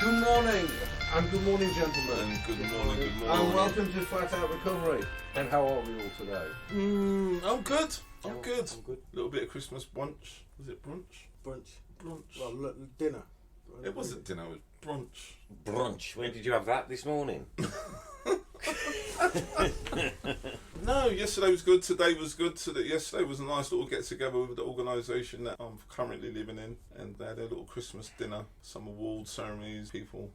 Good morning, and good morning, gentlemen. And good morning. And welcome to Flat Out Recovery. And how are we all today? I'm good. I'm good. I'm good. A little bit of Christmas brunch. Was it brunch? Brunch. Well, look, dinner. It wasn't dinner, it was brunch. Brunch. When did you have that this morning? No, yesterday was good, today was good. Yesterday was a nice little get together with the organisation that I'm currently living in, and they had a little Christmas dinner, some award ceremonies, people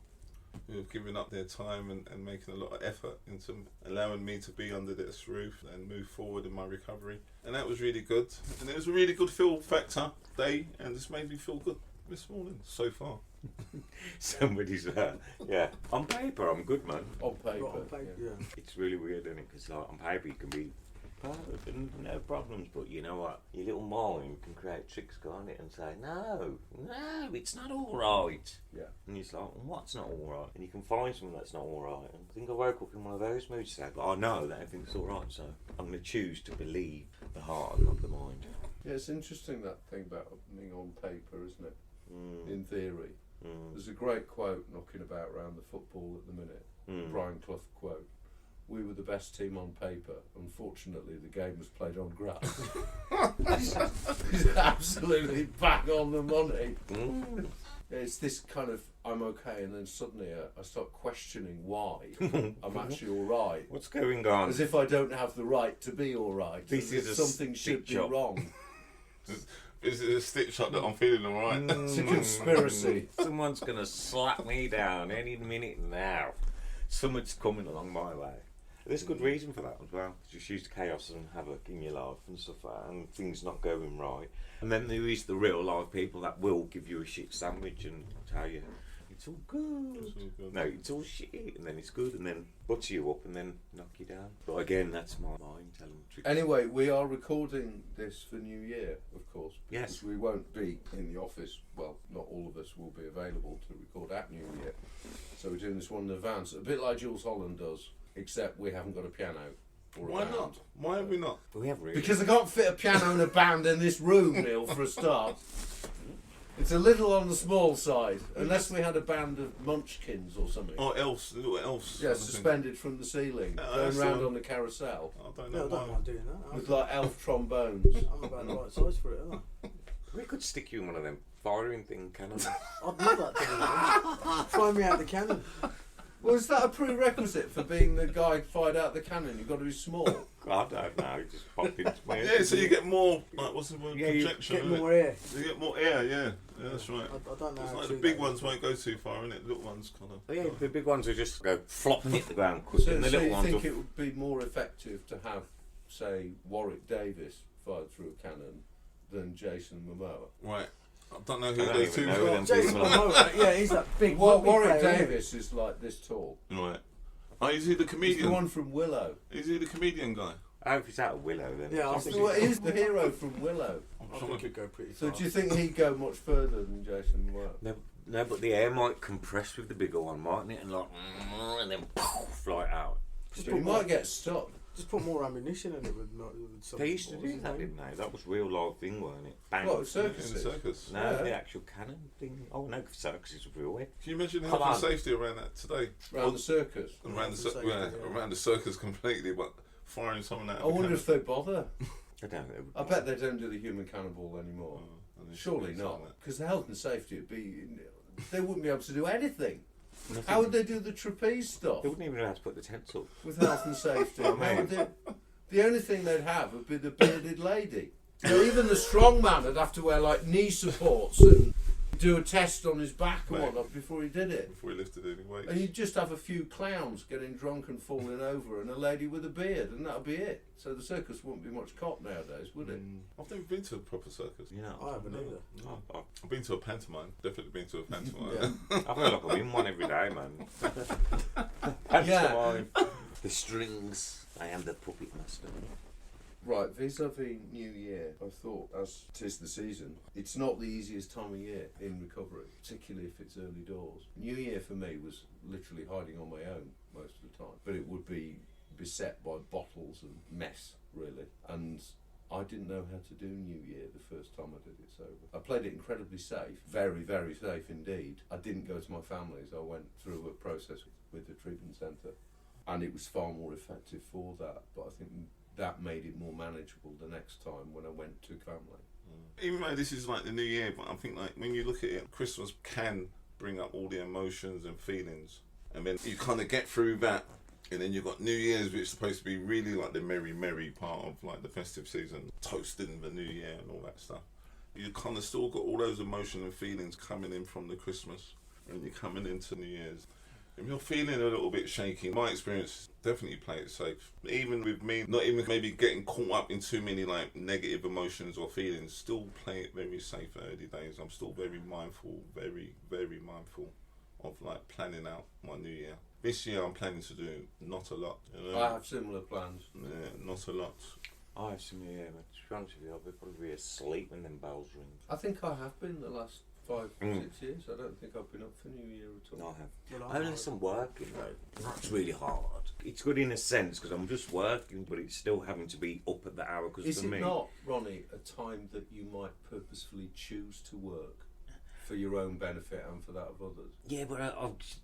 who have given up their time and making a lot of effort into allowing me to be under this roof and move forward in my recovery. And that was really good. And it was a really good feel factor day, and it's made me feel good this morning so far. Somebody's yeah. On paper, I'm good, man. On paper. Yeah. It's really weird, isn't it? Because like on paper, you can be perfect and no problems, but you know what? Your little mind can create tricks, can't it? And say, no, it's not all right. Yeah. And it's like, what's not all right? And you can find something that's not all right. And I think I woke up in one of those moods today, but I know that everything's all right, so I'm going to choose to believe the heart and not the mind. Yeah, it's interesting that thing about being on paper, isn't it? In theory. There's a great quote knocking about around the football at the minute. Brian Clough quote. We were the best team on paper. Unfortunately, the game was played on grass. He's absolutely bang on the money. It's this kind of, I'm okay, and then suddenly I start questioning why I'm actually all right. What's going on? As if I don't have the right to be all right. This is a something should be stitch-up. wrong. This is a stitch shot that I'm feeling alright. It's a conspiracy. Someone's going to slap me down any minute now. Someone's coming along my way. There's good reason for that as well. Just use chaos and havoc in your life and stuff like that, and things not going right. And then there is the real life people that will give you a shit sandwich and tell you it's all good. No, it's all shit, and then it's good, and then butter you up and then knock you down. But again, that's my mind telling tricks. Anyway, we are recording this for New Year, of course. Yes. Because we won't be in the office. Well, not all of us will be available to record at New Year. So we're doing this one in advance, a bit like Jules Holland does, except we haven't got a piano. Or a Why band. not? Why have we not? We have really. Because I can't fit a piano and a band in this room, Neil, for a start. It's a little on the small side, unless we had a band of munchkins or something. Or else, little else. Yeah, suspended from the ceiling, going that's round the- on the carousel, I don't No, know I don't why. mind doing that. with like elf trombones. I'm about the right size for it, aren't I? We could stick you in one of them firing thing cannons. I'd love that to be Fly me out the cannon. Well, is that a prerequisite for being the guy fired out the cannon? You've got to be small. I don't know, it just popped into my head. Yeah, so you get more, like, what's the word? Yeah, you Projection, Get innit? more air. You get more air, yeah. Yeah, that's right. I don't know It's how like to the do big that. ones won't go too far, innit? Little ones kind of. Oh, yeah, the big ones will just go flop and hit the ground quick, So, and the so little you ones think will... it would be more effective to have, say, Warwick Davis fired through a cannon than Jason Momoa? Right. I don't know I who don't those even two know are. them Jason people. Momoa, yeah, he's that big Well, rugby Warwick player, isn't he? Davis is like this tall. Right. Oh, is he the He's the comedian? one from Willow. Is he the comedian guy? I hope it's out of Willow then. Yeah, I think Well, he's the hero from Willow. I think he'd go pretty So far. do you think he'd go much further than Jason Momoa? No, but the air might compress with the bigger one, mightn't it? And like, and then fly out. So he might get stuck. Just put more ammunition in it with some. They used to do that, didn't they? That was real life thing, weren't it? Bang. What, In the circuses? circus. No, Yeah. the actual cannon thing. Oh no, circuses were real weird. Can you imagine Come health and on. safety around that today? Around the circus. Around the, Health and safety, yeah. around the circus completely, but firing someone out I of a wonder cannon. if they bother. I don't know. I bet they don't do the human cannibal anymore. And they Surely should not, do because the health and safety would be. They wouldn't be able to do anything. Nothing. How would they do the trapeze stuff They wouldn't even know how to put the tents up. with health and safety? How would they, the only thing they'd have would be the bearded lady. You know, even the strong man would have to wear like knee supports and do a test on his back and Mate. whatnot before he did it. Before he lifted any weight. And you'd just have a few clowns getting drunk and falling over, and a lady with a beard, and that'd be it. So the circus wouldn't be much cop nowadays, would it? I've never been to a proper circus. You know, I haven't either. No. I've been to a pantomime. Definitely been to a pantomime. Yeah. I feel like I'm in one every day, man. Pantomime. The strings. I am the puppet master. Right, vis-a-vis New Year, I thought, as 'tis the season, it's not the easiest time of year in recovery, particularly if it's early doors. New Year for me was literally hiding on my own most of the time, but it would be beset by bottles and mess, really. And I didn't know how to do New Year the first time I did it sober. I played it incredibly safe, very, very safe indeed. I didn't go to my family's. I went through a process with the treatment centre, and it was far more effective for that. But I think that made it more manageable the next time when I went to family. Even though this is like the New Year, but I think like when you look at it, Christmas can bring up all the emotions and feelings, and then you kind of get through that. And then you've got New Year's, which is supposed to be really like the merry part of like the festive season, toasting the New Year and all that stuff. You kind of still got all those emotions and feelings coming in from the Christmas, and you're coming into New Year's. If you're feeling a little bit shaky, my experience, definitely play it safe. Even with me, not even maybe getting caught up in too many like negative emotions or feelings, still play it very safe early days. I'm still very mindful, very, very mindful of like planning out my New Year. This year I'm planning to do not a lot. You know? I have similar plans. Yeah, not a lot. I have some, yeah, but to be honest with you, I'll probably be asleep when them bells ring. I think I have been the last 5, 6 years. I don't think I've been up for New Year at all. I have. Well, Unless I'm working though. That's really hard. It's good in a sense because I'm just working, but it's still having to be up at the hour because Is for it me. not, Ronnie, a time that you might purposefully choose to work for your own benefit and for that of others? Yeah, but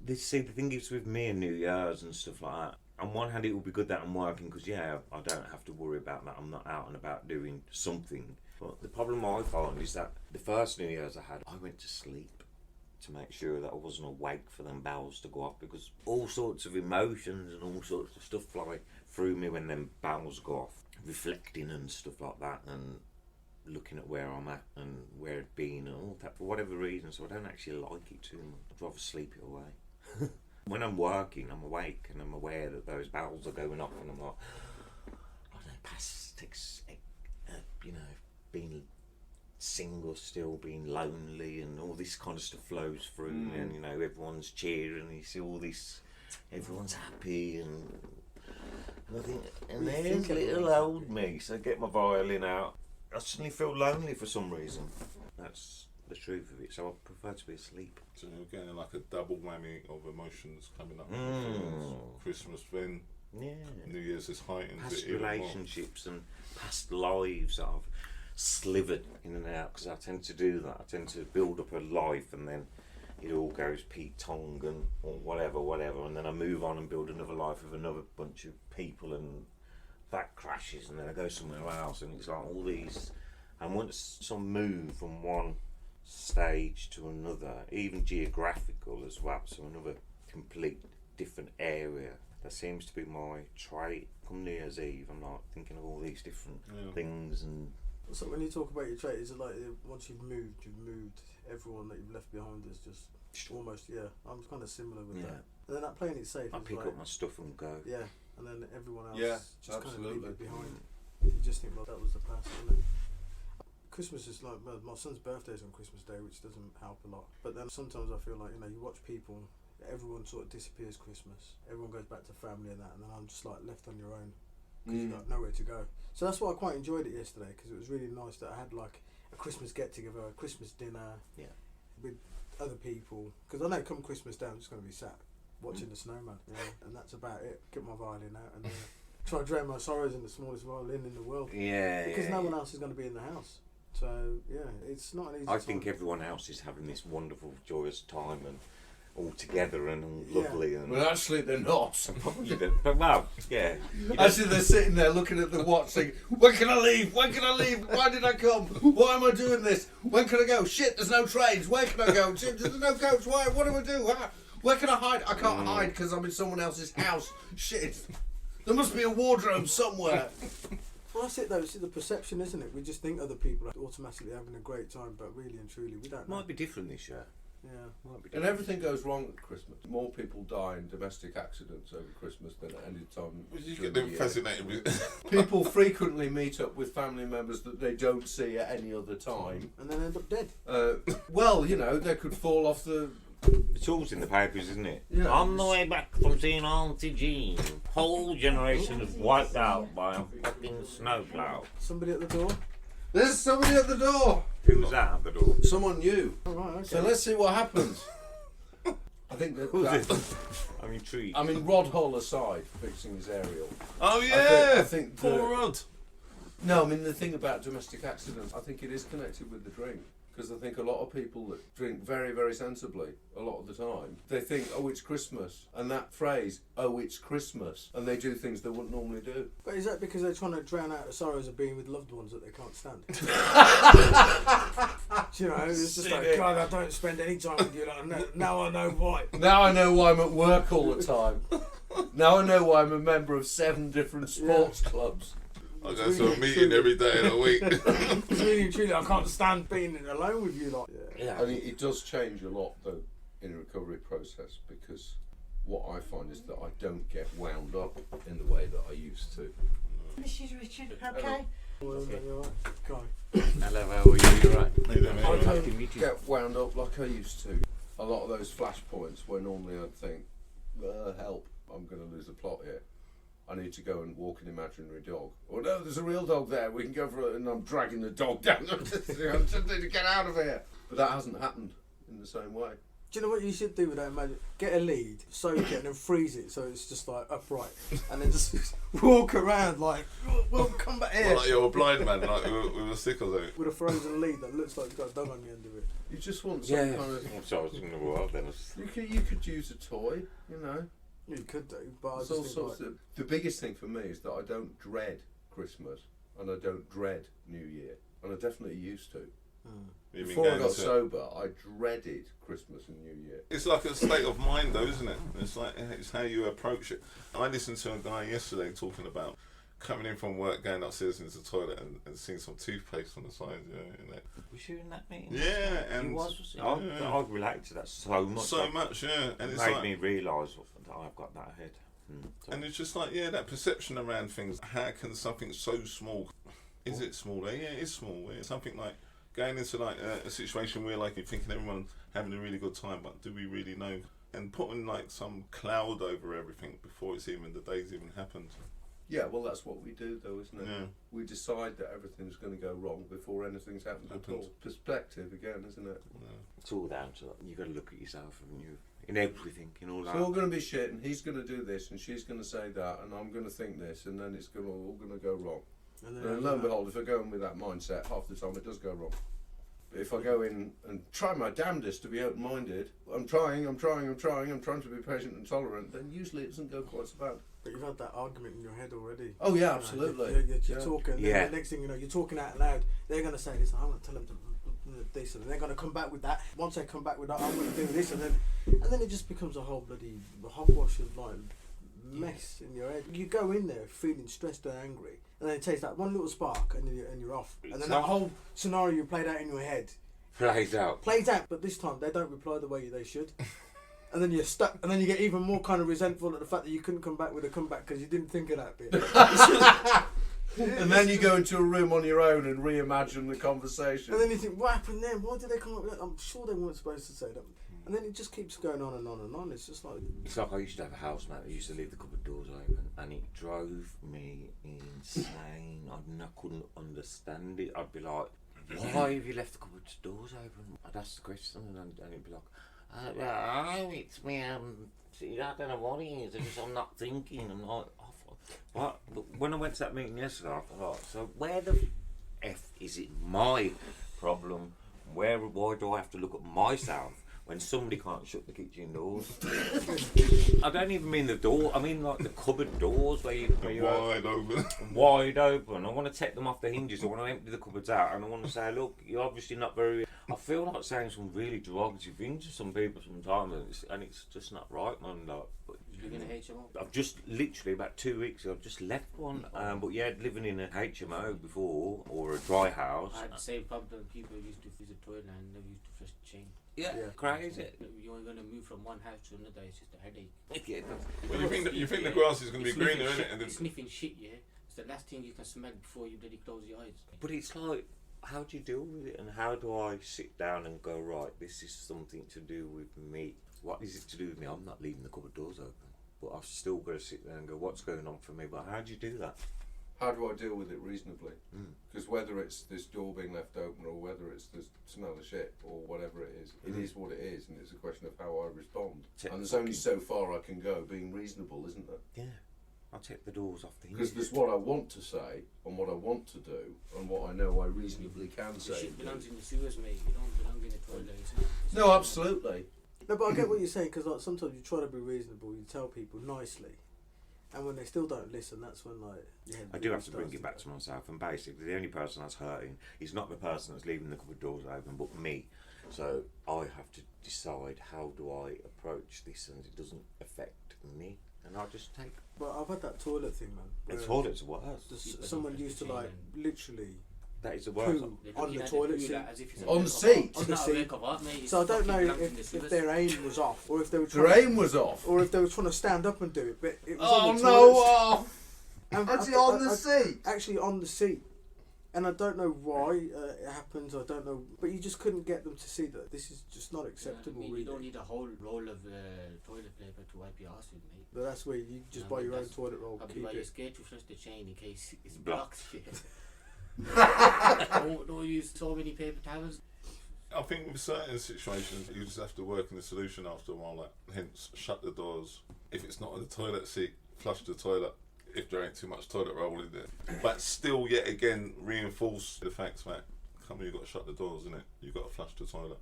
the thing is with me and New Year's and stuff like that. On one hand, it will be good that I'm working because I don't have to worry about that. I'm not out and about doing something. But the problem I found is that the first New Year's I had, I went to sleep to make sure that I wasn't awake for them bells to go off because all sorts of emotions and all sorts of stuff fly through me when them bells go off, reflecting and stuff like that, and looking at where I'm at and where I've been and all that for whatever reason. So I don't actually like it too much. I'd rather sleep it away. When I'm working, I'm awake and I'm aware that those bells are going off, and I'm like, I don't know, past being single still, being lonely, and all this kind of stuff flows through me, and everyone's cheering, and you see all this, everyone's happy, and I think, and there's little old me, so I get my violin out. I suddenly feel lonely for some reason. That's the truth of it, so I prefer to be asleep. So you're getting like a double whammy of emotions coming up. Christmas, then New Year's is heightened. Past relationships and past lives that I've slivered in and out, because I tend to do that. I tend to build up a life and then it all goes Pete Tong and or whatever, and then I move on and build another life with another bunch of people, and that crashes, and then I go somewhere else, and it's like all these. And once some move from one stage to another, even geographical as well, so another complete different area, that seems to be my trait. Come New Year's Eve, I'm like thinking of all these different things. And so when you talk about your trait, is it like once you've moved everyone that you've left behind is just almost, I'm kind of similar with that. And then that playing it safe, I pick up my stuff and go. Yeah, and then everyone else just kind of leave it behind. You just think, well, that was the past, isn't it? Christmas is like, well, my son's birthday's on Christmas Day, which doesn't help a lot. But then sometimes I feel like, you watch people, everyone sort of disappears Christmas. Everyone goes back to family and that, and then I'm just like left on your own because you've got nowhere to go. So that's why I quite enjoyed it yesterday, because it was really nice that I had like a Christmas get-together, a Christmas dinner with other people. Because I know come Christmas Day I'm just going to be sat watching the snowman, and that's about it. Get my violin out and try to drown my sorrows in the smallest violin in the world. Because no one else is going to be in the house. So it's not an easy I think everyone else is having this wonderful, joyous time and all together and all lovely. And well, actually, they're not. But well, Actually, they're sitting there looking at the watch, thinking, "When can I leave? When can I leave? Why did I come? Why am I doing this? When can I go? Shit, there's no trains. Where can I go? Shit, there's no coach. Why? What do I do? Where can I hide? I can't hide because I'm in someone else's house. Shit, there must be a wardrobe somewhere." Well, that's it though. It's the perception, isn't it? We just think other people are automatically having a great time, but really and truly, we don't know. Might be different this year. Yeah. Might be And different. everything goes wrong at Christmas. More people die in domestic accidents over Christmas than at any time. You during get them the year. fascinated with People frequently meet up with family members that they don't see at any other time. And then end up dead. Well, they could fall off the. It's always in the papers, isn't it? Yeah. On the way back from seeing Auntie Jean, whole generation is wiped out by a fucking snowplow. Somebody at the door. There's somebody at the door. Who's that at the door? Someone new. Oh, right, okay. So let's see what happens. I think that. I'm intrigued. I mean, Rod Hull aside, fixing his aerial. Oh yeah, I think poor Rod. No, I mean, the thing about domestic accidents, I think it is connected with the drink. Because I think a lot of people that drink very, very sensibly, a lot of the time, they think, oh, it's Christmas. And that phrase, oh, it's Christmas. And they do things they wouldn't normally do. But is that because they're trying to drown out the sorrows of being with loved ones that they can't stand? You know, it's just like, God, I don't spend any time with you. Like, now I know why. Now I know why I'm at work all the time. Now I know why I'm a member of 7 different sports clubs. I go to a meeting every day in a week. It's really truly, I can't stand being alone with you. Like, yeah. And it does change a lot though in a recovery process, because what I find is that I don't get wound up in the way that I used to. Mrs. Richard, okay? Okay. Hello, how are you? You right? I don't get wound up like I used to. A lot of those flashpoints where normally I'd think, help, I'm going to lose the plot here. I need to go and walk an imaginary dog. Or no, there's a real dog there. We can go for it, and I'm dragging the dog down. I just need to get out of here. But that hasn't happened in the same way. Do you know what you should do with that? Imagine, get a lead, soak it, and then freeze it so it's just like upright, and then just walk around like, well, come back here. Well, like you're a blind man, like with a stick or something. With a frozen lead that looks like it's got a dog on the end of it. You just want some kind of. So I was in the world then. You could use a toy, you know. You could do, but I There's just all think sorts like, of. The biggest thing for me is that I don't dread Christmas, and I don't dread New Year, and I definitely used to. Before I got sober, I dreaded Christmas and New Year. It's like a state of mind, though, isn't it? It's how you approach it. I listened to a guy yesterday talking about coming in from work, going upstairs into the toilet, and seeing some toothpaste on the side. Was you in that meeting? Yeah, and he was. I relate to that so much. So much, yeah. And it it's made me realise that I've got that ahead. And it's just like, yeah, that perception around things. How can something so small? Is it small? Yeah, it is small. It's something like going into like a situation where like you're thinking everyone's having a really good time, but do we really know? And putting like some cloud over everything before it's even the day's even happened. Yeah, well, that's what we do, though, isn't it? Yeah. We decide that everything's going to go wrong before anything's happened at all. Perspective again, isn't it? Yeah. It's all down to that. You've got to look at yourself and you in everything, in all that. It's all going to be shit, and he's going to do this, and she's going to say that, and I'm going to think this, and then it's all going to go wrong. And then lo and behold, if I go in with that mindset, half the time it does go wrong. But if I go in and try my damnedest to be open-minded, I'm trying to be patient and tolerant, then usually it doesn't go quite so bad. But you've had that argument in your head already. Oh yeah, absolutely. You're talking. Yeah. The next thing you know, you're talking out loud. They're going to say this. I'm going to tell them this, and they're going to come back with that. Once they come back with that, I'm going to do this, and then it just becomes a whole bloody hogwash of like mess in your head. You go in there feeling stressed and angry, and then it takes that one little spark, and you're off. And then that whole scenario you played out in your head plays out. But this time they don't reply the way they should. And then you're stuck, and then you get even more kind of resentful at the fact that you couldn't come back with a comeback because you didn't think of that bit. And then you go into a room on your own and reimagine the conversation. And then you think, what happened then? Why did they come up with that? I'm sure they weren't supposed to say that. And then it just keeps going on and on and on. It's just like... It's like I used to have a housemate that used to leave the cupboard doors open, and it drove me insane. I couldn't understand it. I'd be like, why have you left the cupboard doors open? I'd ask the question, and it'd be like, oh, it's me, I don't know what it is, I'm not thinking, I'm like, but when I went to that meeting yesterday, I thought, so where the F is it my problem? Why do I have to look at myself when somebody can't shut the kitchen doors? I don't even mean the door, I mean like the cupboard doors where you're wide open. Wide open. I want to take them off the hinges, I want to empty the cupboards out, and I want to say, look, you're obviously not very... I feel like saying some really derogatory things to some people sometimes, and it's just not right, man. Like, but, you're going to HMO? I've just literally about 2 weeks ago, I've just left one. But yeah, living in a HMO before, or a dry house. I had the same problem. People used to visit toilet and never used to flush the chain. Yeah, crazy. You're going to move from one house to another, it's just a headache. Yeah, well, you think the grass is going to be greener, isn't it? And sniffing shit, yeah. It's the last thing you can smell before you bloody close your eyes. But it's like, how do you deal with it, and how do I sit down and go, right, this is something to do with me? What is it to do with me? I'm not leaving the cupboard doors open, but I've still got to sit there and go, what's going on for me? But how do you do that? How do I deal with it reasonably? Because whether it's this door being left open, or whether it's the smell of shit, or whatever it is what it is, and it's a question of how I respond. And there's only so far I can go being reasonable, isn't there? Yeah. I'll take the doors off the Because hinges. there's what I want to say and what I want to do and what I know I reasonably can The say. shit belongs in the sewers, mate. You don't belong in the toilet. No, absolutely. No, but I get what you're saying, because like, sometimes you try to be reasonable, you tell people nicely, and when they still don't listen, that's when like I do have to bring it back to myself, and basically the only person that's hurting is not the person that's leaving the cupboard doors open, but me. So I have to decide how do I approach this, and it doesn't affect me, and I'll just take. But I've had that toilet thing, man. The where toilet's worse. Someone used to like literally That is the worst. poo on the toilet seat. On the seat? On the seat. So I don't know if their aim was off, or if they were trying Their aim was off. or if they were trying to stand up and do it, but it was Oh on the no! toilet. Oh. And Actually on the seat. Actually on the seat. And I don't know why it happens. I don't know, but you just couldn't get them to see that this is just not acceptable. You Really. don't need a whole roll of toilet paper to wipe your ass with, mate. But that's where you just buy your own toilet roll. Probably Keep why you're it. scared to flush the chain in case it's Blocked. blocked. don't use so many paper towels. I think with certain situations, you just have to work in the solution after a while. Like, hence, shut the doors. If it's not on the toilet seat, flush the toilet. If there ain't too much toilet roll in there, but still, yet again, reinforce the facts that come on, you got to shut the doors, innit? You got to flush the toilet.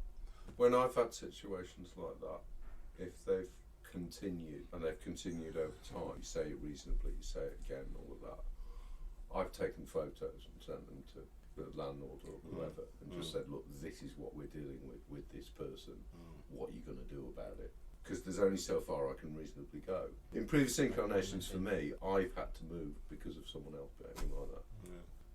When I've had situations like that, if they've continued and they've continued over time, you say it reasonably, you say it again, all of that. I've taken photos and sent them to the landlord or whoever and just said, look, this is what we're dealing with this person. What are you going to do about it? Because there's only so far I can reasonably go. In previous incarnations for me, I've had to move because of someone else behaving like that.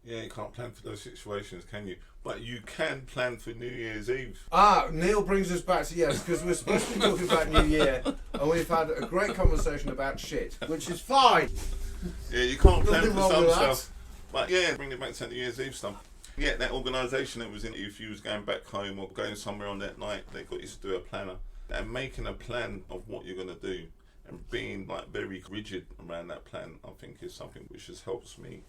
Yeah, you can't plan for those situations, can you? But you can plan for New Year's Eve. Ah, Neil brings us back to yes, because we're supposed to be talking about New Year, and we've had a great conversation about shit, which is fine. Yeah, you can't plan Nothing for wrong some with that. stuff. But yeah, bring it back to New Year's Eve stuff. Yeah, that organisation that was in, if you was going back home or going somewhere on that night, they got you to do a planner. And making a plan of what you're going to do and being like very rigid around that plan, I think is something which has helped me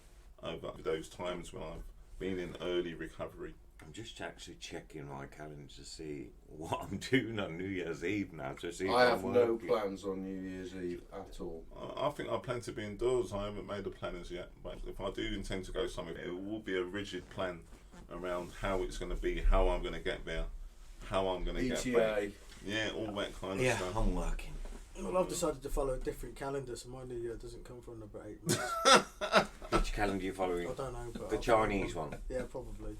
over those times when I've been in early recovery. I'm just actually checking my calendar to see what I'm doing on New Year's Eve now. To see if I I'm have no working. plans on New Year's Eve at all. I think I plan to be indoors. I haven't made a plan as yet, but if I do intend to go somewhere, it will be a rigid plan around how it's going to be, how I'm going to get there, how I'm going to get back. ETA. Yeah, all that kind of Yeah, stuff. I'm working. Well, I've decided to follow a different calendar, so my New Year doesn't come for another 8 months. Which calendar are you following? I don't know, but The I'll follow Chinese one. Yeah, probably.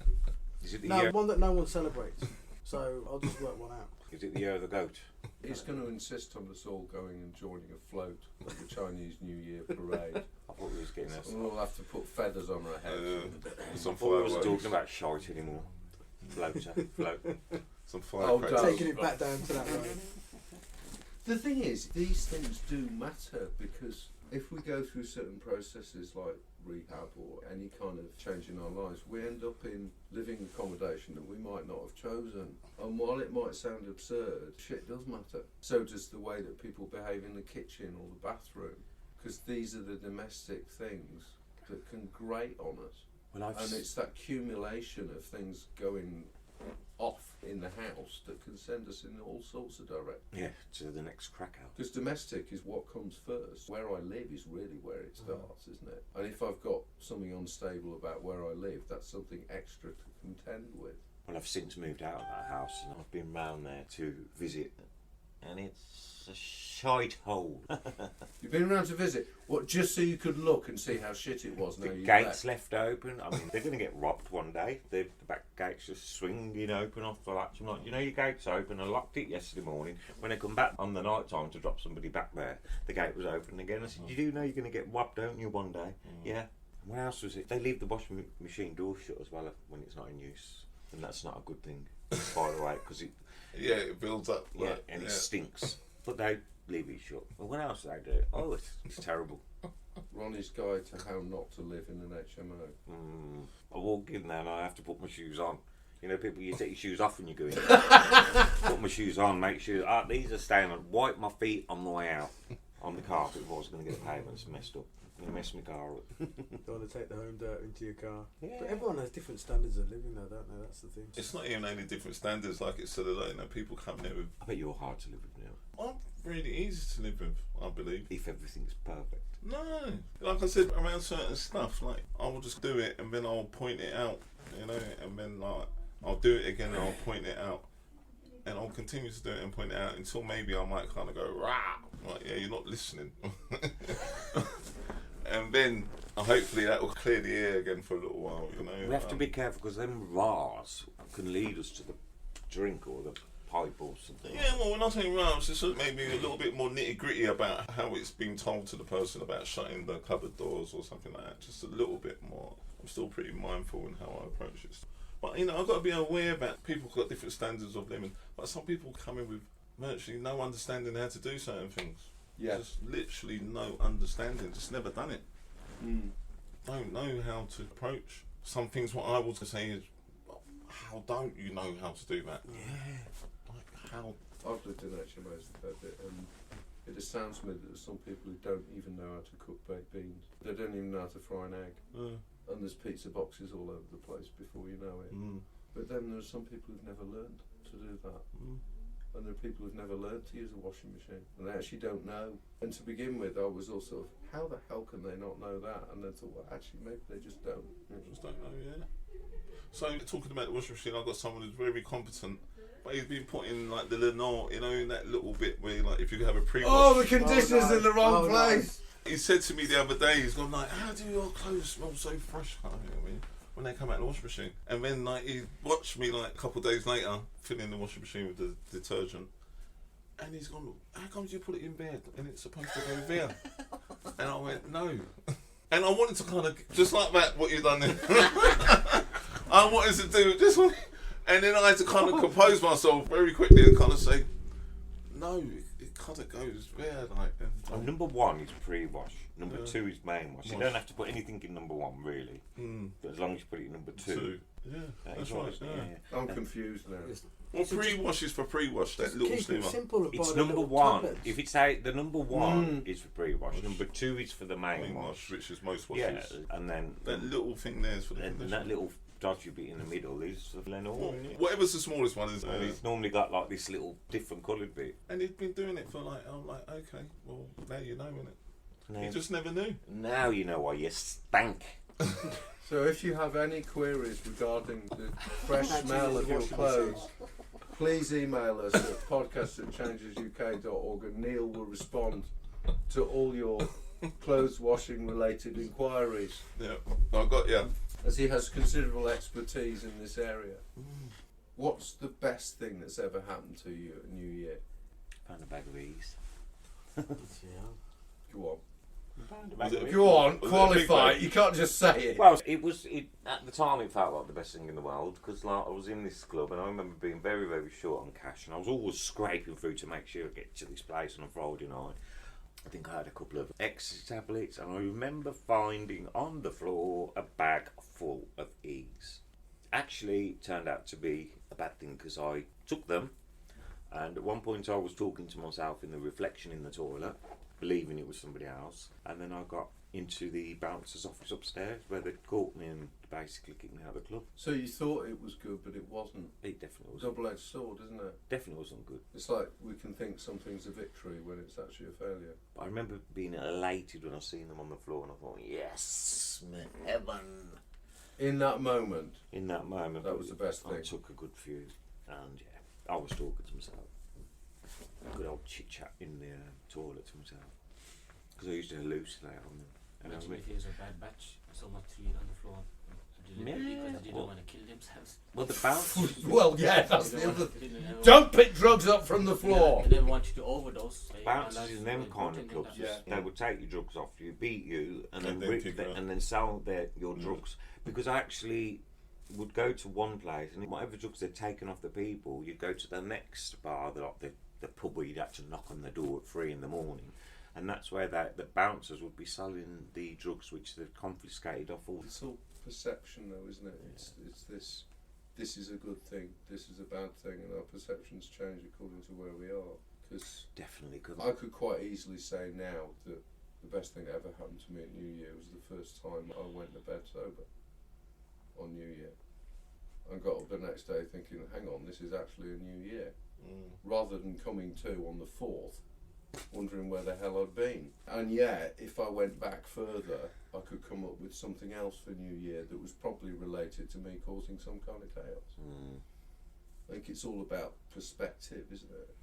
Is it the No, year? one that no one celebrates. So I'll just work one out. Is it the year of the goat? He's going to insist on us all going and joining a float at the Chinese New Year parade. I thought we was getting this. And we'll have to put feathers on our heads. Some I thought we wasn't fireworks. talking about shite anymore. Floater, float. Some Oh, firecrackers. don't. Taking it back down to that road. The thing is, these things do matter because if we go through certain processes like rehab or any kind of change in our lives, we end up in living accommodation that we might not have chosen. And while it might sound absurd, shit does matter. So does the way that people behave in the kitchen or the bathroom, because these are the domestic things that can grate on us. Well, And it's that accumulation of things going off in the house that can send us in all sorts of directions. yeah, to the next crack out. Because domestic is what comes first. Where I live is really where it starts, isn't it? And if I've got something unstable about where I live, that's something extra to contend with. Well, I've since moved out of that house and I've been round there to visit, and it's a shite hole. You've been around to visit, what, just so you could look and see how shit it was? The now you gates left open. I mean, they're going to get robbed one day. The back gates just swinging open off the latch. I'm like, you know, your gate's open. I locked it yesterday morning. When I come back on the night time to drop somebody back there, the gate was open again. I said, you do know you're going to get robbed, don't you, one day? Yeah. What else was it? They leave the washing machine door shut as well when it's not in use. And that's not a good thing, by the way, because it, Yeah, it builds up. yeah, right? and Yeah. it stinks. But they leave it shut. Well, what else do they do? Oh, it's terrible. Ronnie's guide to how not to live in an HMO. I walk in there and I have to put my shoes on. You know, people, you take your shoes off when you go in. Put my shoes on, make sure, these are staying on. Wipe my feet on the way out on the carpet if I was going to get the pavements messed up. I'm going to mess my car up. Don't want to take the home dirt into your car. Yeah. But everyone has different standards of living though, don't they? That's the thing. It's not even only different standards, like it's sort of like, you know, people come here with, I bet you're hard to live with now. well, really easy to live with, I believe. If everything's perfect. No, like I said, around certain stuff, like I will just do it and then I'll point it out, you know, and then like I'll do it again and I'll point it out, and I'll continue to do it and point it out until maybe I might kind of go rah, like yeah, you're not listening, and then hopefully that will clear the air again for a little while, you know. We have to be careful because them rahs can lead us to the drink or the pipe or something. Yeah, well, when I say rahs, it's maybe a little bit more nitty gritty about how it's been told to the person about shutting the cupboard doors or something like that. Just a little bit more. I'm still pretty mindful in how I approach it. But you know, I've got to be aware that people got different standards of living. But some people come in with virtually no understanding how to do certain things. Yeah. Just literally no understanding. Just never done it. Don't know how to approach some things. What I was going to say is, how don't you know how to do that? Yeah. Like how? I've lived in HMOs a fair bit, and it astounds me that there's some people who don't even know how to cook baked beans. They don't even know how to fry an egg. And there's pizza boxes all over the place before you know it. But then there's some people who've never learned to do that. And there are people who've never learned to use a washing machine, and they actually don't know. And to begin with, I was also, how the hell can they not know that? And then thought, well, actually, maybe they just don't. Just don't know, yeah. So talking about the washing machine, I've got someone who's very competent, but he's been putting like the Lenore, you know, in that little bit where like if you have a pre-wash. Oh, the conditioner's in the wrong place. He said to me the other day, he's gone like, how do your clothes smell so fresh? Kind of, you know what I mean? When they come out of the washing machine. And then like he watched me like a couple of days later filling the washing machine with the detergent, and he's gone, how come you put it in bed and it's supposed to go there? And I went, no. And I wanted to kind of, just like that, what you've done there. I wanted to do this one, and then I had to kind of compose myself very quickly and kind of say, no, it kind of goes there, like. Well, number one is pre-wash. Number two is main wash. You don't have to put anything in number one, really. But as long as you put it in number two. Yeah, that's right. right. Yeah. I'm confused now. Well, pre-wash is for pre-wash. That little steamer. It's number one. If it's out, the number one is for pre-wash. Number two is for the main wash, which is most washes. Yeah, and then that little thing there is for the conditioner. And that little dodgy bit in the middle is the Lenore. Whatever's the smallest one is. It's normally got like this little different coloured bit. And he's been doing it for like, I'm like, okay, well now you know, innit? No. He just never knew. Now you know why you stank. So if you have any queries regarding the fresh smell of your clothes, please email us at podcast@changesuk.org, and Neil will respond to all your clothes washing related inquiries. Yeah, I got you. As he has considerable expertise in this area. What's the best thing that's ever happened to you at New Year? Found a bag of these. Go on. Was it- Go on, was it a qualify big it. You can't just say it. Well, it was. At the time, it felt like the best thing in the world because like, I was in this club and I remember being very, very short on cash, and I was always scraping through to make sure I get to this place on a Friday night. I think I had a couple of ecstasy tablets, and I remember finding on the floor a bag full of E's. Actually, it turned out to be a bad thing because I took them, and at one point I was talking to myself in the reflection in the toilet, believing it was somebody else, and then I got into the bouncer's office upstairs where they'd caught me and basically kicked me out of the club. So you thought it was good, but it wasn't. It definitely wasn't. Double-edged sword, isn't it? Definitely wasn't good. It's like we can think something's a victory when it's actually a failure. But I remember being elated when I seen them on the floor, and I thought, yes, heaven. In that moment, In that moment, that was the best I thing. took a good few, and yeah, I was talking to myself. Good old chit chat in the toilet to myself, because I used to hallucinate on them. And Imagine if it was a bad batch, so much to eat on the floor. Deliberately, because they didn't want to kill themselves. Well, the bounce. well, yeah, that's They the didn't other. want- they didn't Don't pick drugs up from the floor. They didn't want you to overdose. Bouncers in them kind of clubs, Yeah. they would take your drugs off you, beat you, and then then rip kick the, you out. and then sell your drugs. Because I actually would go to one place, and whatever drugs they'd taken off the people, you'd go to the next bar, the pub where you'd have to knock on the door at 3 in the morning, and that's where the bouncers would be selling the drugs which they'd confiscated off all. It's all perception, though, isn't it? It's this. This is a good thing. This is a bad thing, and our perceptions change according to where we are. Because Definitely could. I could quite easily say now that the best thing that ever happened to me at New Year was the first time I went to bed sober on New Year, and got up the next day thinking, hang on, this is actually a new year. Rather than coming to on the 4th wondering where the hell I'd been. And yet, if I went back further, I could come up with something else for New Year that was probably related to me causing some kind of chaos. I think it's all about perspective, isn't it?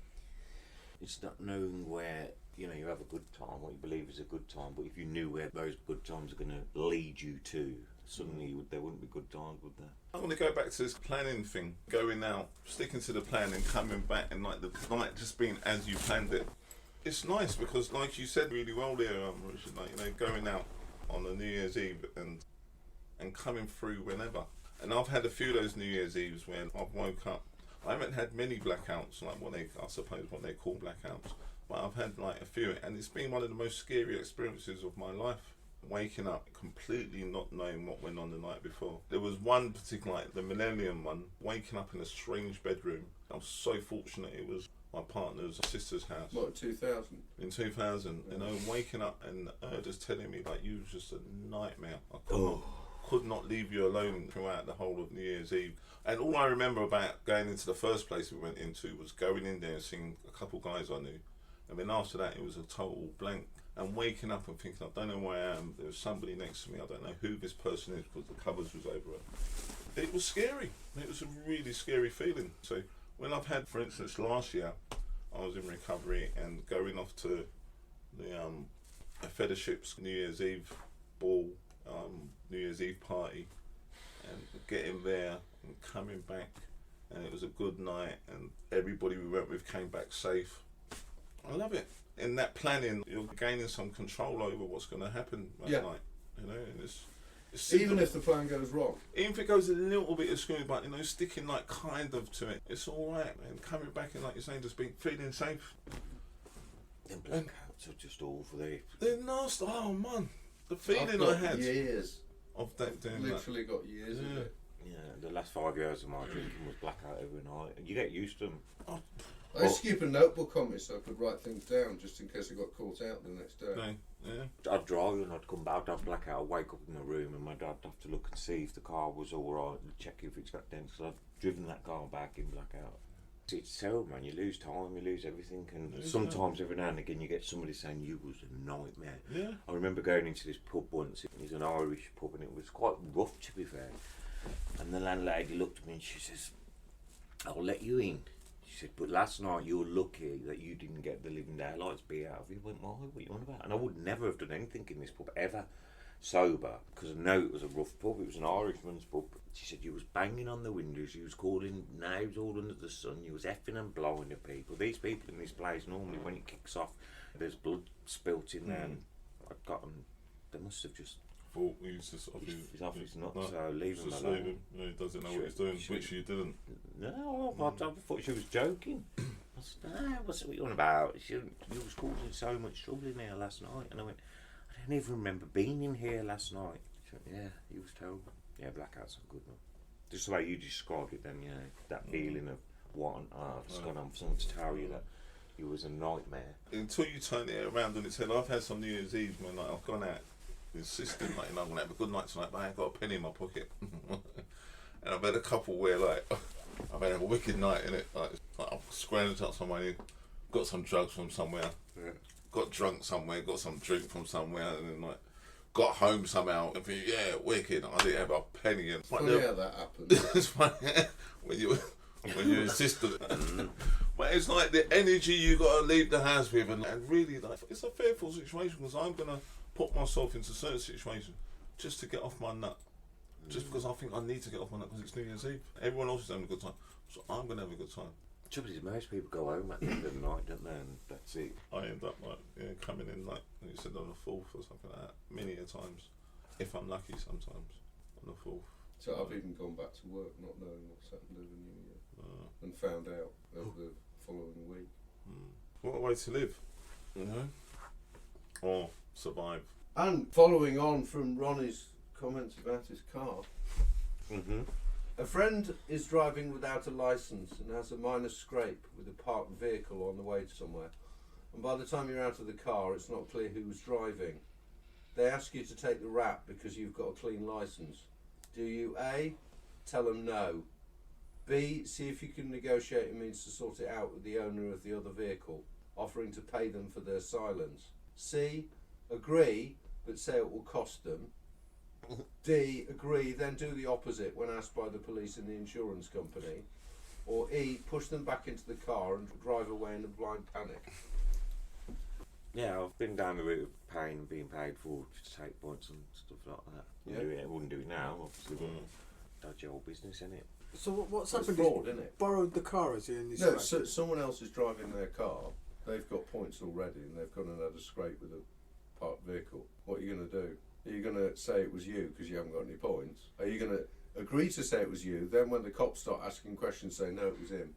It's not knowing where, you have a good time, what you believe is a good time, but if you knew where those good times are going to lead you to, suddenly there wouldn't be good times, would there? I want to go back to this planning thing, going out, sticking to the plan and coming back, and like the night just being as you planned it. It's nice because, like you said really well there, Richard, like, going out on a New Year's Eve and coming through whenever. And I've had a few of those New Year's Eves when I've woke up. I haven't had many blackouts, like what they call blackouts, but I've had like a few, and it's been one of the most scary experiences of my life. Waking up completely not knowing what went on the night before. There was one particular, like the Millennium one, waking up in a strange bedroom. I was so fortunate it was my partner's sister's house. What, 2000? In 2000, waking up and her just telling me like you was just a nightmare. I could not leave you alone throughout the whole of New Year's Eve. And all I remember about going into the first place we went into was going in there and seeing a couple guys I knew. And then after that it was a total blank. And waking up and thinking, I don't know where I am, there was somebody next to me, I don't know who this person is because the covers was over it. It was scary. It was a really scary feeling. So when I've had, for instance, last year, I was in recovery and going off to the Fellowship's New Year's Eve ball, New Year's Eve party, and getting there and coming back, and it was a good night, and everybody we went with came back safe. I love it. In that planning, you're gaining some control over what's going to happen that night, and it's even if the plan goes wrong. Even if it goes a little bit askew, but sticking like kind of to it, it's all right. And coming back and like you're saying, just feeling safe. Them blackouts are just awful. They're nasty. Oh man, the feeling I've got I had years of that doing literally got years of it. Yeah, the last 5 years of my drinking was blackout every night, and you get used to them. I used to keep a notebook on me so I could write things down just in case I got caught out the next day. Yeah. I'd drive and I'd come back, I'd have blackout, I'd wake up in my room and my dad'd have to look and see if the car was alright and check if it's got dents, because I've driven that car back in blackout. It's terrible, man. You lose time, you lose everything, and sometimes every now and again you get somebody saying you was a nightmare. Yeah. I remember going into this pub once, it was an Irish pub and it was quite rough to be fair, and the landlady looked at me and she says, I'll let you in. She said, but last night you were lucky that you didn't get the living daylights beat out of you. I went, why? What you on about? And I would never have done anything in this pub ever sober, because I know it was a rough pub. It was an Irishman's pub. She said you was banging on the windows, you was calling names all under the sun, you was effing and blowing at people. These people in this place, normally when it kicks off, there's blood spilt in there. And I'd got them. They must have just thought he was just he's off his nuts, so leave him just alone. leave him. Yeah, he doesn't know what he's doing, which you didn't. No, I thought she was joking. I said, no, what's it you on about? You was causing so much trouble in here last night. And I went, I don't even remember being in here last night. She went, yeah, he was terrible. Yeah, blackouts are good, man. Just the way you described it then, that feeling of what on earth has gone on for someone to tell you that it was a nightmare. Until you turn it around on its head, I've had some New Year's Eve when like, I've gone out insisting like, I'm going to have a good night tonight, but I ain't got a penny in my pocket. And I've had a couple where like, I've had a wicked night in it. Like I've scrounged up some money, got some drugs from somewhere, got drunk somewhere, got some drink from somewhere, and then like, got home somehow and think, yeah, wicked. I didn't have a penny. And Funny how that happens. It's funny when you insist on it. But it's like the energy you got to leave the house with, and really like it's a fearful situation because I'm gonna put myself into certain situations just to get off my nut, just because I think I need to get off my nut because it's New Year's Eve. Everyone else is having a good time, so I'm gonna have a good time. The trouble is, most people go home at the end of the night, don't they? And that's it. I end up like coming in like you said on the 4th or something like that, many a times, if I'm lucky sometimes on the 4th. So I've even gone back to work not knowing what's happened over New Year and found out over the following week. What a way to live, or survive. And following on from Ronnie's comments about his car, a friend is driving without a licence and has a minor scrape with a parked vehicle on the way to somewhere. And by the time you're out of the car, it's not clear who's driving. They ask you to take the rap because you've got a clean licence. Do you A, tell them no, B, see if you can negotiate a means to sort it out with the owner of the other vehicle, offering to pay them for their silence. C. Agree, but say it will cost them. D. Agree, then do the opposite when asked by the police and the insurance company. Or E. Push them back into the car and drive away in a blind panic. Yeah, I've been down the route of paying and being paid for to take points and stuff like that. Yeah. I wouldn't do it now, obviously, but dodgy old business, innit? So what's It's happened? fraud, isn't it? Borrowed the car, is he? And he's No, scrapped so it? someone else is driving their car. They've got points already, and they've gone and had a scrape with a parked vehicle. What are you going to do? Are you going to say it was you because you haven't got any points? Are you going to agree to say it was you? Then when the cops start asking questions, say no, it was him.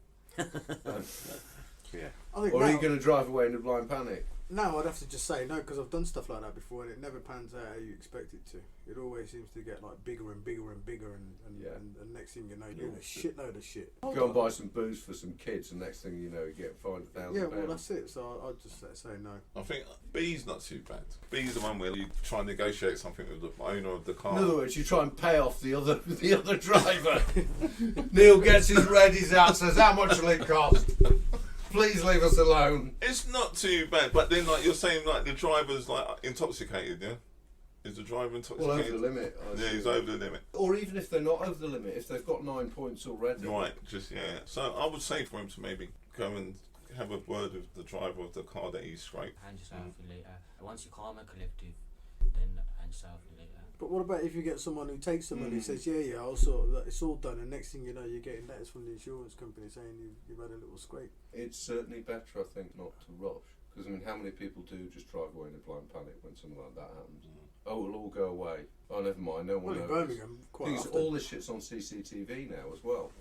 Yeah. I think Or are now, you going to drive away in a blind panic? now I'd have to just say no, because I've done stuff like that before and it never pans out how you expect it to. It always seems to get like bigger and bigger and bigger, and next thing you know, you're doing a shitload of shit. Go and buy some booze for some kids, and next thing you know, you get fined £1,000. Yeah, well, that's it. So I'd just say no. I think B's not too bad. B's the one where you try and negotiate something with the owner of the car. In other words, you try and pay off the other driver. Neil gets his readies out, says, "How much will it cost? Please leave us alone." It's not too bad, but then like you're saying, like the driver's like intoxicated, yeah? Is the driver intoxicated? Well, over the limit. Yeah, he's over the limit. Or even if they're not over the limit, if they've got 9 points already. Right, just yeah. So I would say for him to maybe go and have a word with the driver of the car that he's scraped. Hand yourself in later. Once you calm and collective, then hand yourself in later. But what about if you get someone who takes the money, says, yeah, I'll sort that, it's all done, and next thing you know, you're getting letters from the insurance company saying you've had a little scrape. It's certainly better, I think, not to rush. Because, I mean, how many people do just drive away in a blind panic when something like that happens? Oh, it'll all go away. Oh, never mind, no one Well, in knows. Birmingham, quite Because often. all this shit's on CCTV now as well.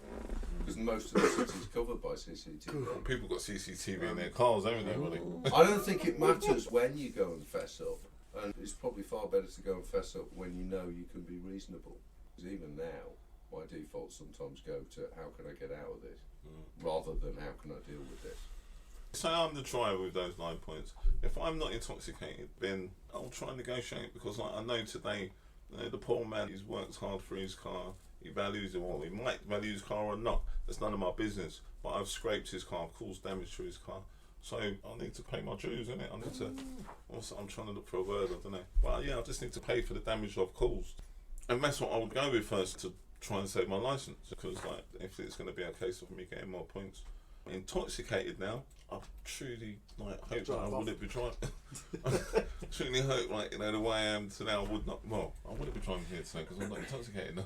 Because most of the city's covered by CCTV. People got CCTV in their cars, haven't they, really? I don't think it matters when you go and fess up. And it's probably far better to go and fess up when you know you can be reasonable. Because even now, my defaults sometimes go to how can I get out of this, rather than how can I deal with this. Say I'm the driver with those 9 points. If I'm not intoxicated, then I'll try and negotiate because like, I know today, the poor man, he's worked hard for his car. He values it all. He might value his car or not. That's none of my business. But I've scraped his car, caused damage to his car. So I need to pay my dues, innit? I need to. Also, I'm trying to look for a word. I don't know. But yeah, I just need to pay for the damage I've caused, and that's what I would go with first to try and save my license. Because like, if it's going to be a case of me getting more points, intoxicated now. I truly like hope that I wouldn't be driving. Truly hope, like the way I am today, I would not. Well, I wouldn't be driving here today because I'm not intoxicated now.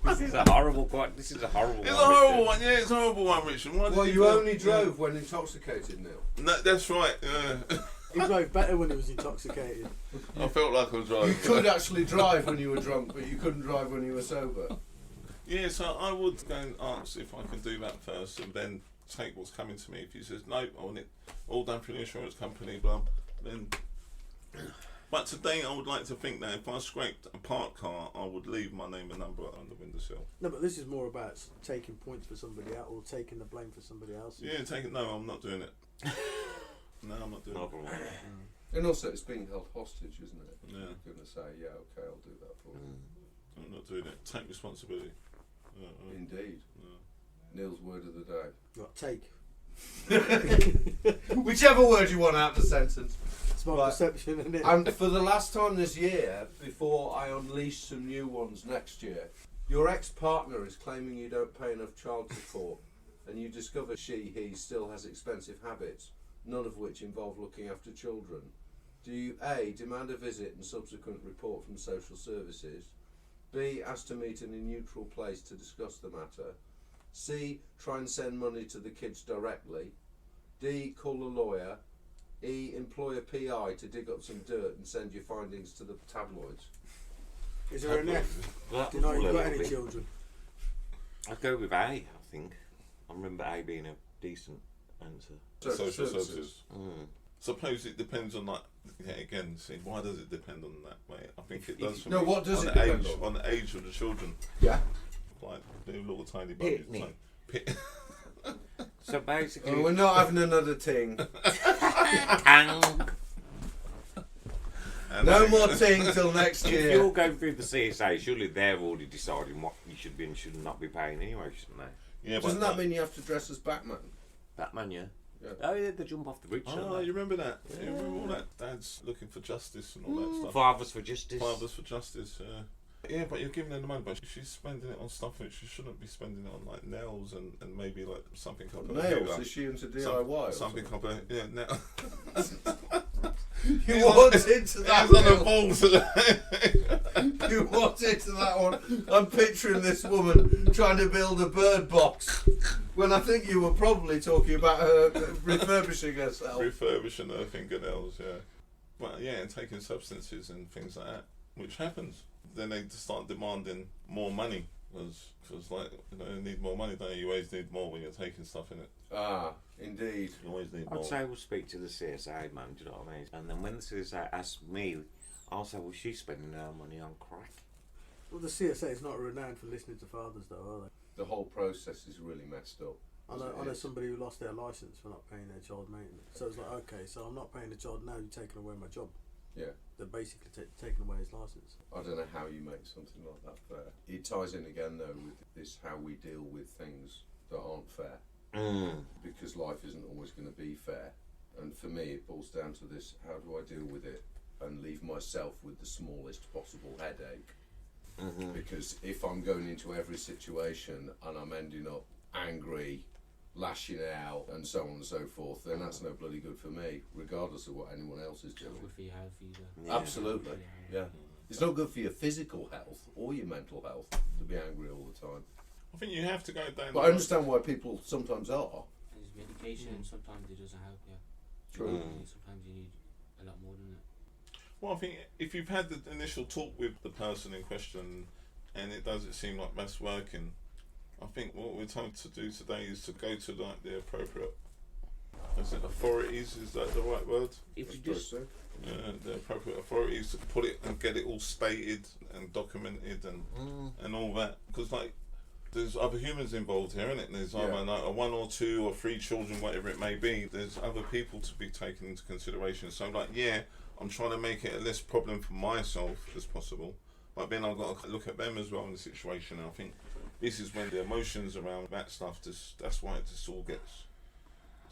This is a horrible one. This is a horrible It's one. a horrible Richard. one, yeah, it's a horrible one, Richard. Why did Well, you you do only that? drove when intoxicated, Neil. No, that's right. Yeah. He drove better when he was intoxicated. I felt like I was driving. You could actually drive when you were drunk, but you couldn't drive when you were sober. Yeah, so I would go and ask if I can do that first, and then take what's coming to me. If he says no, I want it all done through the insurance company, blah, then. But today, I would like to think that if I scraped a parked car, I would leave my name and number on the windowsill. No, but this is more about taking points for somebody else or taking the blame for somebody else. Yeah, take it. No, I'm not doing it. No, I'm not doing Another it. one. And also, it's being held hostage, isn't it? Yeah. You're going to say, yeah, okay, I'll do that for you. I'm not doing it. Take responsibility. Indeed. Yeah. Neil's word of the day. Right, take. Whichever word you want out of the sentence. It's my Right. perception, isn't it? And for the last time this year, before I unleash some new ones next year, your ex-partner is claiming you don't pay enough child support, and you discover he still has expensive habits, none of which involve looking after children. Do you A, demand a visit and subsequent report from social services? B, ask to meet in a neutral place to discuss the matter? C, try and send money to the kids directly? D, call a lawyer? E, employ a PI to dig up some dirt and send your findings to the tabloids? Is there an F? That Do you know was you've a got little any bit- children? I'd go with A, I think. I remember A being a decent answer. Social services. Mm. Suppose it depends on like. Yeah, again, see, why does it depend on that way? I think it does. For No, me. what does on it the depend age, on? the age of the children, Yeah. like the little tiny babies. Pitney. Like, pit. So basically, Oh, we're not having another ting. tang. And No like- more ting till next If year. you're going through the CSA, surely they're already deciding what you should be and should not be paying anyway, shouldn't they? Yeah, but Doesn't that mean you have to dress as Batman? Batman, yeah. Yeah. Oh yeah, they jump off the bridge. Oh, you remember that? Yeah. You remember all that? Dad's looking for justice and all that stuff. Fathers for justice. Fathers for justice. Yeah, but you're giving her the money, but she's spending it on stuff that she shouldn't be spending it on, like nails and maybe like something up her Nails? hair. Is she into DIY? Something up her, yeah, nail. You walked into that on the one. balls today. You walked into that one. I'm picturing this woman trying to build a bird box when I think you were probably talking about her refurbishing herself. Refurbishing her fingernails, yeah. But yeah, and taking substances and things like that, which happens. Then they start demanding more money because like, you know, you need more money, don't you? You always need more when you're taking stuff in it. Ah, indeed. You always need I'd more. say we'll speak to the CSA man, do you know what I mean? And then when the CSA asks me, I'll say, well, she's spending her money on crack. Well, the CSA is not renowned for listening to fathers, though, are they? The whole process is really messed up. I know somebody who lost their licence for not paying their child maintenance. So it's like, okay, so I'm not paying the child now, you're taking away my job. Yeah. They're basically taking away his licence. I don't know how you make something like that fair. It ties in again though with this how we deal with things that aren't fair. Because life isn't always going to be fair. And for me it boils down to this, how do I deal with it and leave myself with the smallest possible headache? Because if I'm going into every situation and I'm ending up angry, lashing out and so on and so forth, then that's no bloody good for me, regardless of what anyone else is doing. Not good for your health either. Yeah. Absolutely, yeah. It's not good for your physical health or your mental health to be angry all the time. I think you have to go down. But I understand why people sometimes are. There's medication, sometimes it doesn't help you. True. Sometimes you need a lot more than that. Well, I think if you've had the initial talk with the person in question and it doesn't seem like that's working, I think what we're trying to do today is to go to like the appropriate, is it authorities, is that the right word? If you just The appropriate authorities to put it and get it all stated and documented and all that, because like there's other humans involved here, isn't it? There's either like a 1 or 2 or 3 children, whatever it may be. There's other people to be taken into consideration. So like, yeah, I'm trying to make it a less problem for myself as possible, but then I've got to look at them as well in the situation. And I think this is when the emotions around that stuff, that's why it just all gets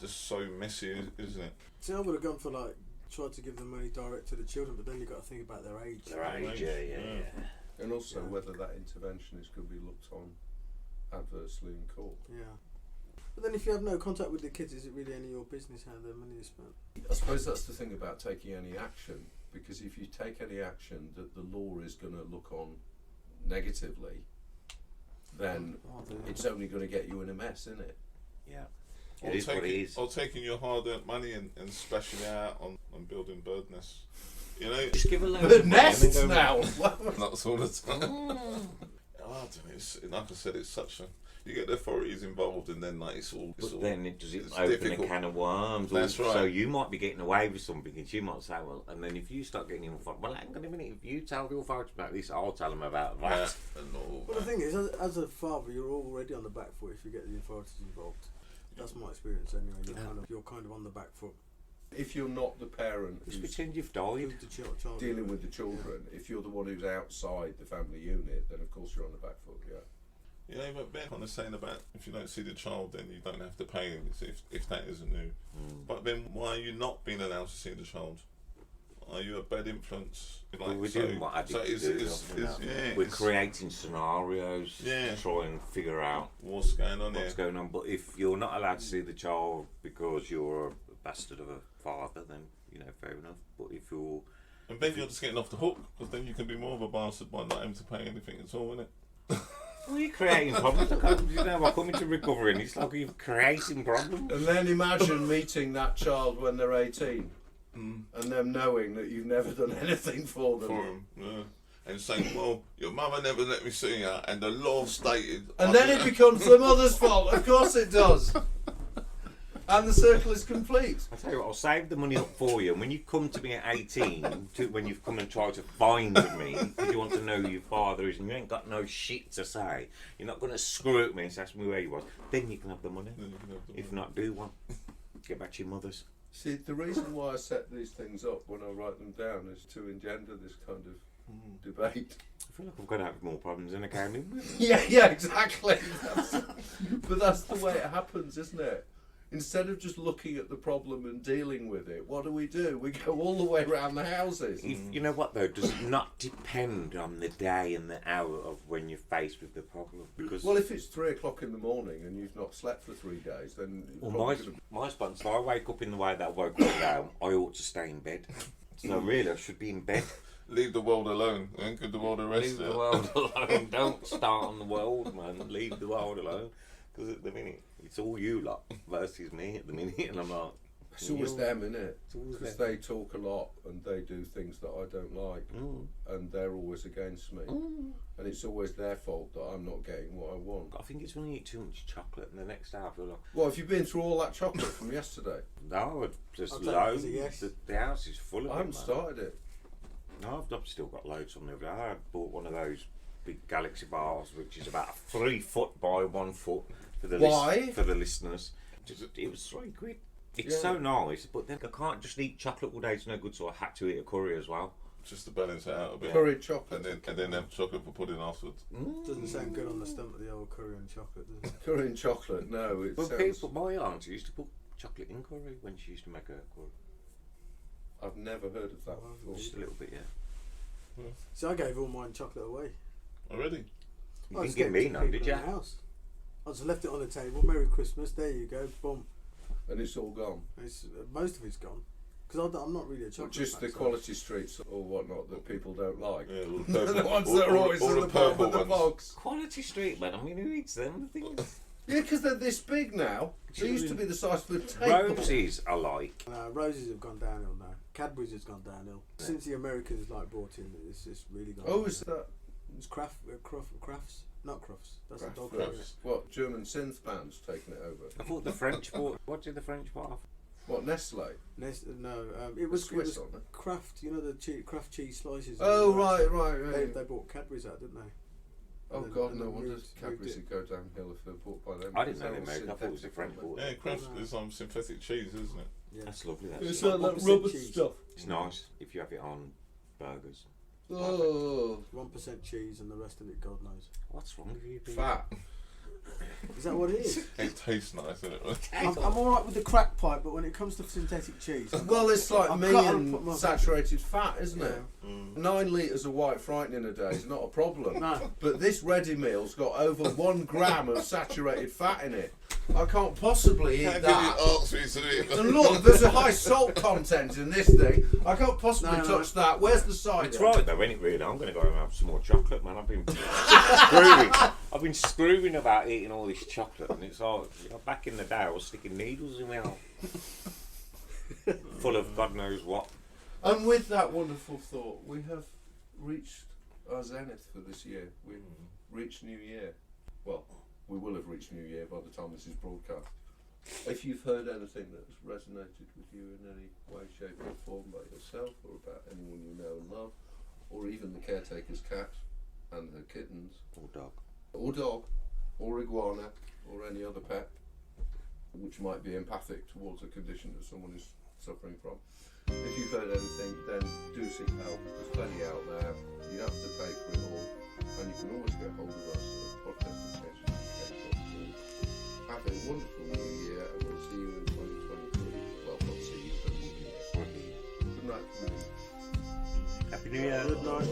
just so messy, isn't it? See, I would have gone for like, tried to give the money direct to the children, but then you've got to think about their age. yeah. And also whether that intervention is going to be looked on adversely in court. Yeah. But then if you have no contact with the kids, is it really any of your business how their money is spent? I suppose that's the thing about taking any action, because if you take any action that the law is going to look on negatively, then it's only going to get you in a mess, isn't it? Yeah. Or It is what it is. Or taking your hard-earned money and splashing it out on building bird nests. You know, Just give a load But of money and then nests go- now! that's all the time. I don't know, like I said, it's such a. You get the authorities involved, and then like it's all. But then does it it's open difficult. a can of worms? That's right. So you might be getting away with something, and you might say, well, and then if you start getting involved, well, hang on a minute, if you tell the authorities about this, I'll tell them about that. Yeah, and all Well, the that. thing is, as a father, you're already on the back foot if you get the authorities involved. That's my experience anyway. You're kind of on the back foot. If you're not the parent Just who's pretend you've died. With the child dealing with the children, if you're the one who's outside the family unit, then of course you're on the back foot, yeah. Yeah, but Ben kind of saying about if you don't see the child, then you don't have to pay him if that isn't new. But then why are you not being allowed to see the child? Are you a bad influence? Well, we're doing what addicts do. We're creating scenarios Yeah. to try and figure out what's going on what's here. going on. But if you're not allowed to see the child because you're a bastard of a father, then fair enough. But if you're And then you're just getting off the hook, because then you can be more of a bastard by not having to pay anything at all, isn't it? well, you're creating problems. I come into recovery and it's like you're creating problems. And then imagine meeting that child when they're 18 and them knowing that you've never done anything for them. For him, yeah. And saying, well, your mother never let me see her, and the law stated. And then it becomes the mother's fault. Of course it does. And the circle is complete. I tell you what, I'll save the money up for you. And when you come to me at 18, when you've come and tried to find me, because you want to know who your father is, and you ain't got no shit to say, you're not going to screw at me and ask me where you was, then you can have the money. If not, do one. Get back to your mothers. See, the reason why I set these things up when I write them down is to engender this kind of debate. I feel like I've got to have more problems than I came in with. Yeah, exactly. But that's the way it happens, isn't it? Instead of just looking at the problem and dealing with it, what do? We go all the way around the houses. You know what though? Does it not depend on the day and the hour of when you're faced with the problem? Because well, if it's 3 o'clock in the morning and you've not slept for 3 days, then my sponsor, I wake up in the way that I woke up now. I ought to stay in bed. So really, I should be in bed. Leave the world alone and give the world a rest. Leave the world alone. Don't start on the world, man. Leave the world alone. Because at the minute, it's all you lot versus me at the minute, and I'm like, it's always them, isn't it? Because they talk a lot and they do things that I don't like, and they're always against me, and it's always their fault that I'm not getting what I want. I think it's when you eat too much chocolate, and the next day I feel like, well, have you been through all that chocolate from yesterday? no, just I'll loads. take it as a yes. The house is full of it. I haven't man. started it. No, I've still got loads on there. I bought one of those big Galaxy bars, which is about 3 foot by 1 foot for the for the listeners. It was £3. It's so nice, but then I can't just eat chocolate all day. It's no good, so I had to eat a curry as well. Just to balance it out a bit. Curry chocolate. And then have chocolate for pudding afterwards. Doesn't sound good on the stomach, the old curry and chocolate, does it? Curry and chocolate, no. It Well, sounds... my aunt used to put chocolate in curry when she used to make her curry. I've never heard of that before. Just a little bit, yeah. So I gave all mine chocolate away. Already? You didn't give me none, did you? House. I just left it on the table. Merry Christmas. There you go. Boom. And it's all gone. Most of it's gone. Because I'm not really a chocolate Just fan, the quality streets or whatnot that people don't like. Yeah, all The ones that are always in the bottom of the box. Quality street, man. I mean, who eats them? The things. Yeah, because they're this big now. They used to be the size of a table. Roses I like. Roses have gone downhill now. Cadbury's has gone downhill. Since the Americans brought in, it's just really gone Oh, downhill. is that? It's Crafts. Not Crufts. That's Kraft a dog. Crafts. What, German synth band's taking it over? I thought the French bought. What did the French buy? What, Nestle? It was Swiss on it. Kraft. You know the Kraft cheese slices. Oh, right. They bought Cadbury's out, didn't they? Oh And God, then no they wonder moved Cadbury's it. would go downhill if they're bought by them. I didn't know they Because made. I thought it was the French synthetic, bought. Yeah, Kraft is synthetic cheese, isn't it? Yeah. That's lovely. It's That's like 1% that rubber cheese. stuff. it's nice if you have it on burgers. Oh, 1% cheese and the rest of it, God knows. What's wrong with you? Pete? fat. Is that what it is? It tastes nice, isn't it? I'm alright with the crack pipe, but when it comes to synthetic cheese, Well, it's like I've me got to and put my- saturated fat, isn't it? Yeah. 9 litres of white frightening a day is not a problem. No. But this ready meal's got over 1 gram of saturated fat in it. I can't possibly eat How that. can you ask me to eat And look, there's a high salt content in this thing. I can't possibly No. touch that. Where's the cider? It's right though, ain't it? Really, I'm going to go and have some more chocolate, man. I've been screwing. I've been screwing about eating all this chocolate, and it's all. You know, back in the day, I was sticking needles in my mouth, full of God knows what. And with that wonderful thought, we have reached our zenith for this year. We've reached New Year. Well, we will have reached New Year by the time this is broadcast. If you've heard anything that's resonated with you in any way, shape or form about yourself or about anyone you know and love, or even the caretaker's cat and her kittens, Or dog. or iguana, or any other pet which might be empathic towards a condition that someone is suffering from. If you've heard anything, then do seek help. There's plenty out there. You have to pay for it all, and you can always get hold of us at podcast@education.org. Have a wonderful new year, and we'll see you in 2023. Well, not see you, but we'll be here. Good night from me. Happy New Year. Good night.